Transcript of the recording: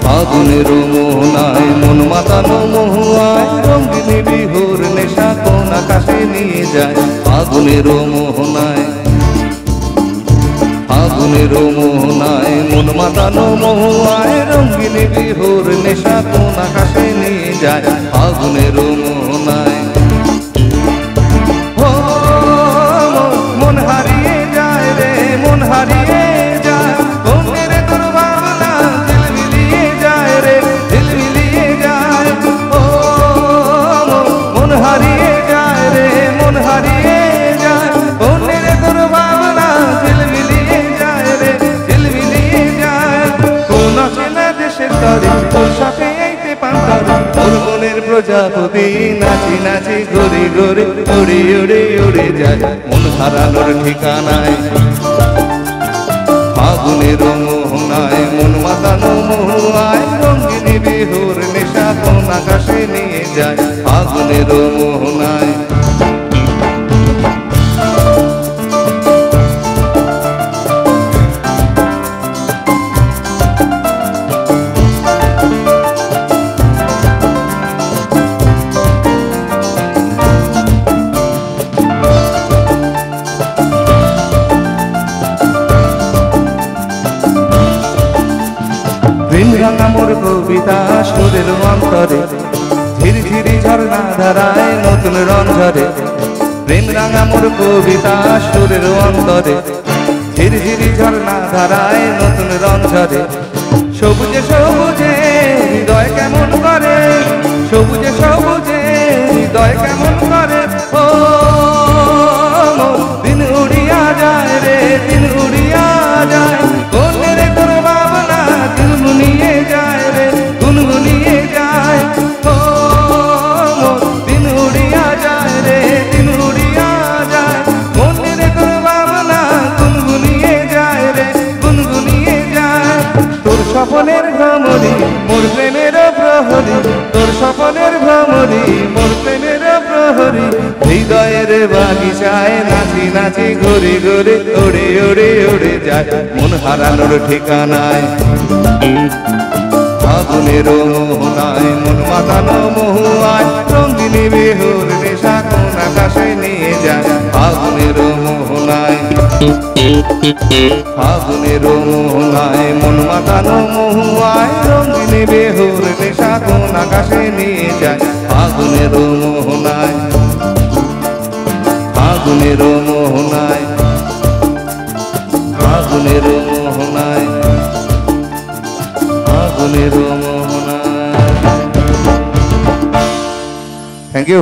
ফাগুনের মোহনায় মন মাতানো মহুয়ায় রঙিনী বিহুর নেশা কোন আকাশে নিয়ে যায়। ফাগুনের মোহনায় মন মাতানো মহুয়ায় রঙিনী বিহুর নেশা কোন আকাশে নিয়ে যায়। ফাগুনের মোহনায় মন হারিয়ে যায় রে, মন হারিয়ে যায়। মনের তোর ভাবনা ঝিলমিলিয়ে যায় রে, ঝিলমিলিয়ে যায়। ও মন হারিয়ে যায় রে, মন হারিয়ে যায়। মনের তোর ভাবনা ঝিলমিলিয়ে যায় রে, ঝিলমিলিয়ে যায়। কোন চেনা দেশের তরে তোর সাথে আইতে পান্তার তোর মনের প্রজাপতি নাচি নাচি ঘুরে ঘুরে উড়ে উড়ে উড়ে যায় মন হারানোর ঠিকানায়। ফাগুনের মোহনায় মন মাতানো মহুয়ায় রঙিনী বিহুর নেশা কোন আকাশে নিয়ে যায়। ফাগুনের মোহনায় প্রেমরাঙা মোর কবিতা সুরের অন্তরে ঝিরঝিরি ঝর্ণা ধারায় নতুন রং ঝরে। প্রেমরাঙা মোর কবিতা সুরের অন্তরে ঝিরঝিরি ঝর্ণা ধারায় নতুন রং ঝরে। সবুজে সবুজে হৃদয় কেমন করে, সবুজে সবুজে হৃদয় কেমন করে। ও দিন উড়িয়া যায় রে, দিন উড়িয়া যায়। কোনের তোর ভাবনা গুনগুনিয়ে যায় রে, গুনগুনিয়ে যায়। ও দিন উড়িয়া যায় রে, দিন উড়িয়া যায়। কোনের তোর ভাবনা গুনগুনিয়ে যায় রে, গুনগুনিয়ে যায়। তোর স্বপ্নের ভ্রমরি মোর প্রেমের প্রহরী, তোর স্বপ্নের ভ্রমরি মোর প্রেমের প্রহরী। হৃদয়ের বাগিচায় নাচি নাচি ঘুরে ঘুরে উড়ে উড়ে উড়ে যায় মন হারানোর ঠিকানায়। ফাগুনের মোহনায় মন মাতানো মহুয়ায় রঙিনী বিহুর নেশা কোন আকাশে নিয়ে যায়। ফাগুনের মোহনায় মন মাতানো মহুয়ায় রঙিনী বিহুর নেশা কোন আকাশে নিয়ে যায়। ফাগুনের মোহনায় ফাগুনের মোহনায় ফাগুনের মোহনায় ফাগুনের মোহনায়। Thank you.